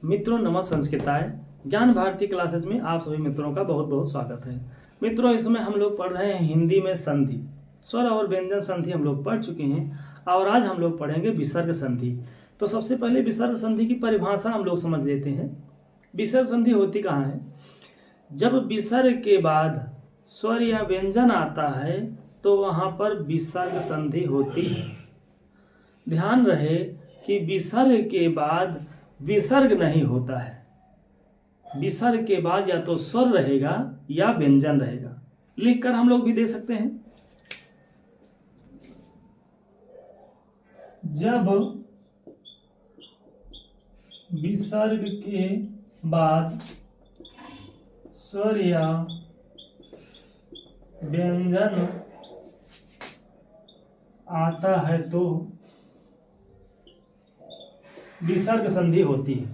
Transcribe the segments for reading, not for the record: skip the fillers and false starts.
मित्रों नमः संस्कृताय ज्ञान भारती क्लासेस में आप सभी मित्रों का बहुत बहुत स्वागत है। मित्रों इसमें हम लोग पढ़ रहे हैं हिंदी में संधि, स्वर और व्यंजन संधि हम लोग पढ़ चुके हैं और आज हम लोग पढ़ेंगे विसर्ग संधि। तो सबसे पहले विसर्ग संधि की परिभाषा हम लोग समझ लेते हैं। विसर्ग संधि होती कहाँ है? जब विसर्ग के बाद स्वर या व्यंजन आता है तो वहाँ पर विसर्ग संधि होती है। ध्यान रहे कि विसर्ग के बाद विसर्ग नहीं होता है। विसर्ग के बाद या तो स्वर रहेगा या व्यंजन रहेगा। लिखकर हम लोग भी दे सकते हैं। जब विसर्ग के बाद स्वर या व्यंजन आता है तो विसर्ग संधि होती है।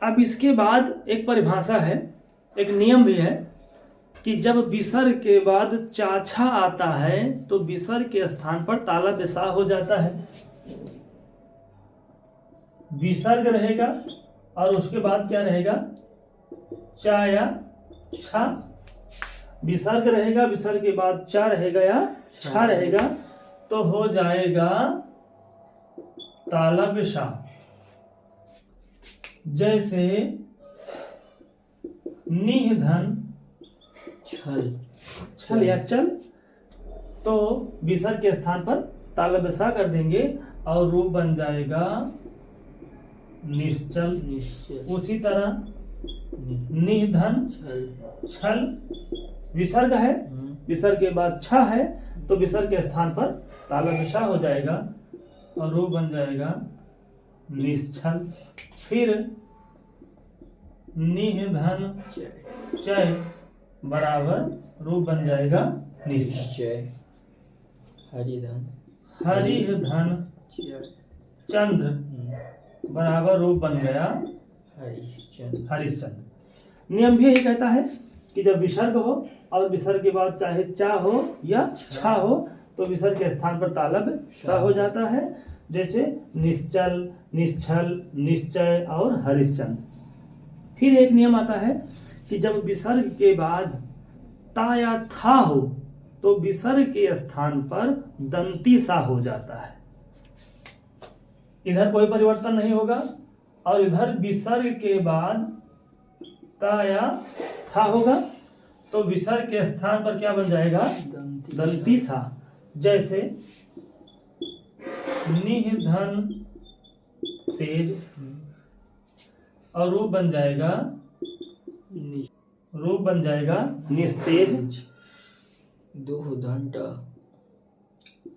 अब इसके बाद एक परिभाषा है, एक नियम भी है कि जब विसर्ग के बाद चाछा आता है तो विसर्ग के स्थान पर ताला बेसा हो जाता है। विसर्ग रहेगा और उसके बाद क्या रहेगा? चा या छा। विसर्ग रहेगा, विसर्ग के बाद चा रहेगा या छा रहेगा तो हो जाएगा ताला बेसा। जैसे निधन छल या चल, तो विसर्ग के स्थान पर ताला बेसा कर देंगे और रूप बन जाएगा निश्चल। उसी तरह निधन छल, विसर्ग है, विसर्ग के बाद छ है तो विसर्ग के स्थान पर ताला बेसा हो जाएगा और रूप बन जाएगा निश्चल। फिर निधन चय बराबर रूप बन जाएगा निश्चय। हरिधन चंद्र बराबर रूप बन गया हरिश्चंद्र। नियम भी यही कहता है कि जब विसर्ग हो और विसर्ग के बाद चाहे चा हो या छा हो तो विसर्ग के स्थान पर तालब सा हो जाता है। जैसे निश्चल, निश्चल, निश्चय और हरिश्चंद्र। फिर एक नियम आता है कि जब विसर्ग के बाद ता या था हो तो विसर्ग के स्थान पर दंती सा हो जाता है। इधर कोई परिवर्तन नहीं होगा और इधर विसर्ग के बाद ता या था होगा तो विसर्ग के स्थान पर क्या बन जाएगा? दंती सा। जैसे निधन तेज और रूप बन जाएगा निस्तेज।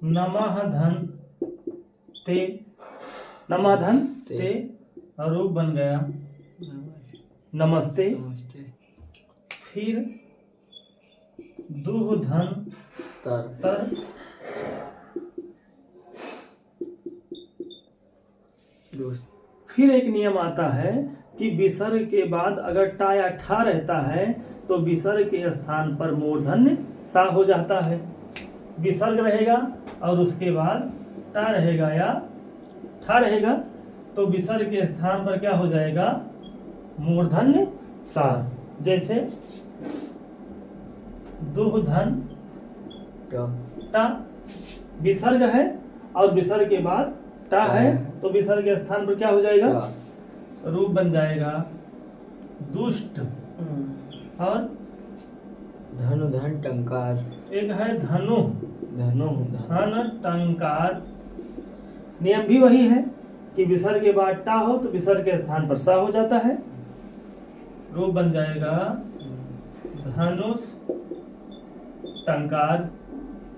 नमः धन ते और रूप बन गया नमस्ते। फिर दुह धन तर। फिर एक नियम आता है कि विसर्ग के बाद अगर टा या ठा रहता है तो विसर्ग के स्थान पर मूर्धन्य सा हो जाता है। विसर्ग रहेगा और उसके बाद टा रहेगा या ठा रहेगा तो विसर्ग के स्थान पर क्या हो जाएगा? मूर्धन्य सा। जैसे दुहधन टा, विसर्ग है और विसर्ग के बाद टा है तो विसर्ग के स्थान पर क्या हो जाएगा? रूप बन जाएगा दुष्ट। और धन टंकार, एक है धनु धन टंकार। नियम भी वही है कि विसर्ग के बाद टा हो तो विसर्ग के स्थान पर सा हो जाता है, रूप बन जाएगा धनुष टंकार।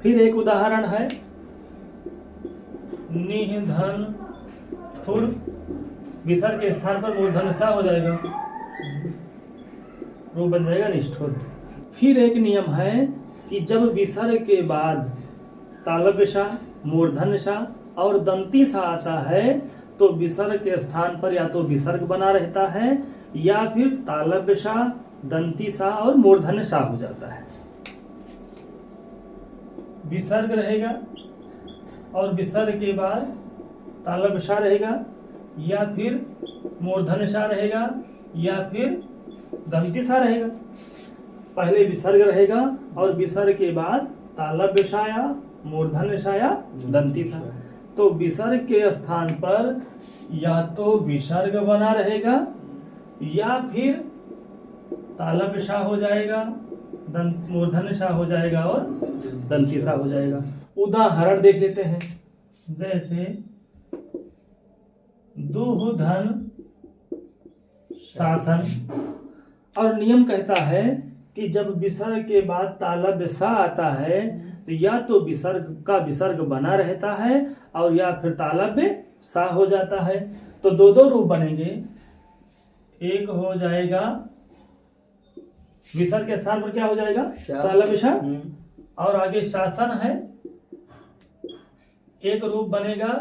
फिर एक उदाहरण है निधन ठुर, विसर्ग के स्थान पर मूर्धन्य सा हो जाएगा, रूप बन जाएगा निष्ठुर। फिर एक नियम है कि जब विसर्ग के बाद तालव्य सा, मूर्धन्य सा और दंती सा आता है तो विसर्ग के स्थान पर या तो विसर्ग बना रहता है या फिर तालव्य सा, दंती सा और मूर्धन्य सा हो जाता है। विसर्ग रहेगा और विसर्ग के बाद तालव्य सा रहेगा या फिर मूर्धन्य सा रहेगा या फिर दंती सा रहेगा। पहले विसर्ग रहेगा और विसर्ग के बाद तालव्य सा या मूर्धन्य सा या दंती सा। तो विसर्ग के स्थान पर या तो विसर्ग बना रहेगा या फिर तालव्य सा हो जाएगा, मूर्धन्य सा हो जाएगा और दंती सा हो जाएगा। उदाहरण देख लेते हैं, जैसे दुह धन शासन। और नियम कहता है कि जब विसर्ग के बाद तालव्य सा आता है तो या तो विसर्ग का विसर्ग बना रहता है और या फिर तालव्य सा हो जाता है। तो दो दो रूप बनेंगे, एक हो जाएगा विसर्ग के स्थान पर क्या हो जाएगा तालव्य सा, और आगे शासन है, एक रूप बनेगा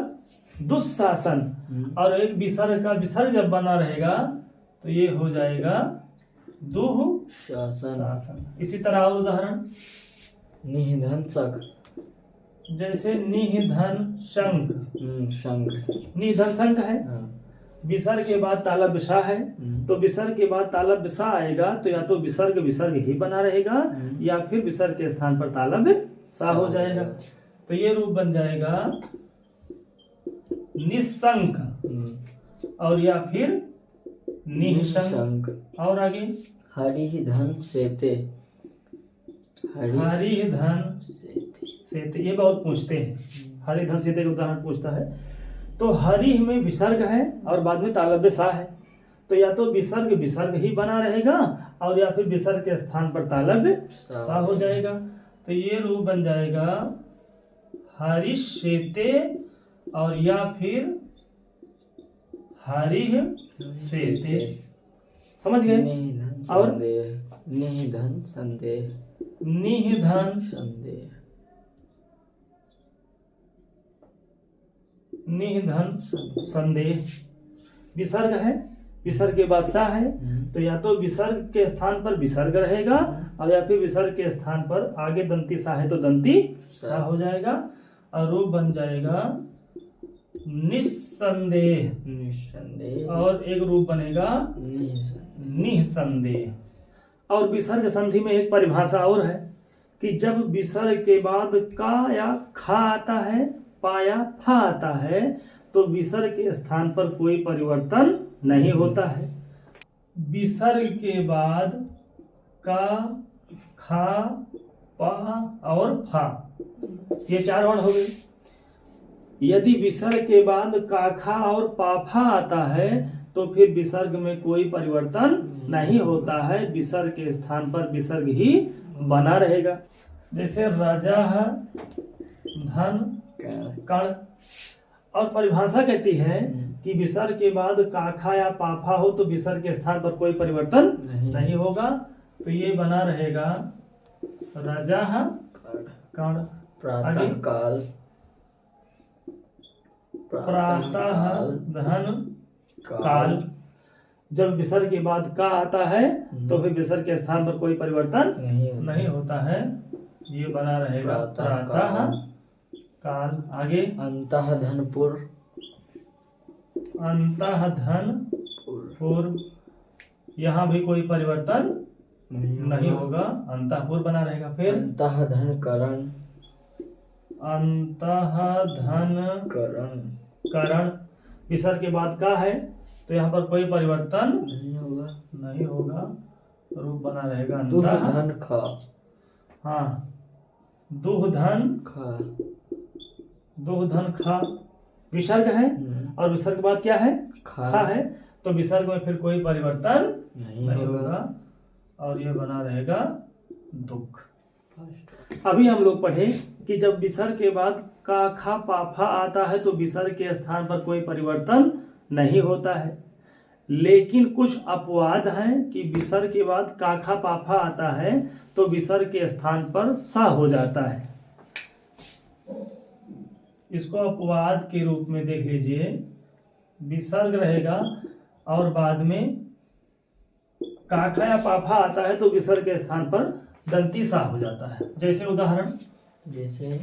दुःशासन, और एक विसर्ग का विसर्ग जब बना रहेगा तो ये हो जाएगा दुह शासन। इसी तरह और उदाहरण, निधन शंख। जैसे निधन शंख, निधन शंख है, विसर्ग के बाद तालव्य सा है, तो विसर्ग के बाद तालव्य सा आएगा तो या तो विसर्ग विसर्ग ही बना रहेगा या फिर विसर्ग के स्थान पर तालव्य सा हो जाएगा। तो ये रूप बन जाएगा निशंक और या फिर निशंक। और आगे हरिधन सेते। हरिधन सेते, ये बहुत पूछते हैं, हरिधन सेते का उदाहरण पूछता है। तो हरि में विसर्ग है और बाद में तालव्य सा है, तो या तो विसर्ग विसर्ग ही बना रहेगा और या फिर विसर्ग के स्थान पर तालव्य सा हो जाएगा। तो ये रूप बन जाएगा हरिशेते और या फिर हरिह सेते। समझ गए? और निधन संदेह। निधन संदेह, निधन संदेह। विसर्ग है, विसर्ग के बाद सा है, तो या तो विसर्ग के स्थान पर विसर्ग रहेगा और या फिर विसर्ग के स्थान पर आगे दंती सा है तो दंती सा हो जाएगा और रूप बन जाएगा निस्संदेह। निस्संदेह और एक रूप बनेगा निसंदेह। और विसर्ग संधि में एक परिभाषा और है कि जब विसर्ग के बाद का या खा आता है, पा या फा आता है, तो विसर्ग के स्थान पर कोई परिवर्तन नहीं होता है। विसर्ग के बाद का, खा, पा और फा, ये चार वर्ण हो गए। यदि विसर्ग के बाद का, खा और पाफा आता है तो फिर विसर्ग में कोई परिवर्तन नहीं होता है, विसर्ग के स्थान पर विसर्ग ही बना रहेगा। जैसे राजा धन कण। और परिभाषा कहती है कि विसर्ग के बाद काखा या पाफा हो तो विसर्ग के स्थान पर कोई परिवर्तन नहीं होगा, तो ये बना रहेगा राजा कण। प्रातः काल। प्रातः धन काल। जब विसर्ग के बाद का आता है तो फिर विसर्ग के स्थान पर कोई परिवर्तन नहीं होता है, ये बना रहेगा प्रातः काल। आगे अंतः धनपुर। अंतः धन पुर, यहाँ भी कोई परिवर्तन नहीं होगा, अंतःपुर बना रहेगा। फिर अंतः धन करण। अंतः धन करण। विसर्ग के बाद का है तो यहाँ पर कोई परिवर्तन नहीं होगा, रूप बना रहेगा दुह धन खा। हाँ, दुह धन खा। दुह धन खा विसर्ग है और विसर्ग के बाद क्या है खा है, तो विसर्ग में फिर कोई परिवर्तन नहीं होगा और ये बना रहेगा दुख। अभी हम लोग पढ़े कि जब विसर्ग के बाद का, खा, पाफा आता है तो विसर्ग के स्थान पर कोई परिवर्तन नहीं होता है, लेकिन कुछ अपवाद हैं कि विसर्ग के बाद का, खा, पाफा आता है तो विसर्ग के स्थान पर सा हो जाता है। इसको अपवाद के रूप में देख लीजिए, विसर्ग रहेगा और बाद में काखा या पाफा आता है तो विसर्ग के स्थान पर दंती सा हो जाता है। जैसे उदाहरण, जैसे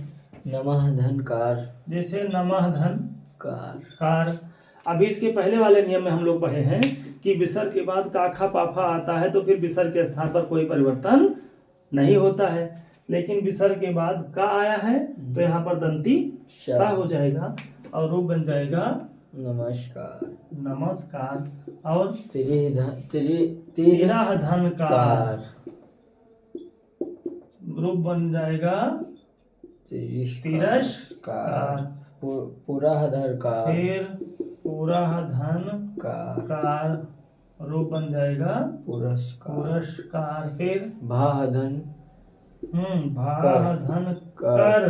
नमः धन कार। जैसे नमः धन कार। कार। अभी इसके पहले वाले नियम में हम लोग पढ़े हैं कि विसर्ग के बाद काखा पाफा आता है तो फिर विसर्ग के स्थान पर कोई परिवर्तन नहीं होता है, लेकिन विसर्ग के बाद का आया है तो यहाँ पर दंती सा हो जाएगा और रूप बन जाएगा नमस्कार। नमस्कार और तिरह धन कार, रूप बन जाएगा तिरस्कार, पूरा धरकार, फिर पूरा धन कार, रूप बन जाएगा पुरस्कार, फिर भाधन भाधन कर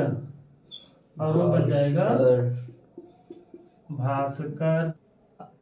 और रूप बन जाएगा भास्कर,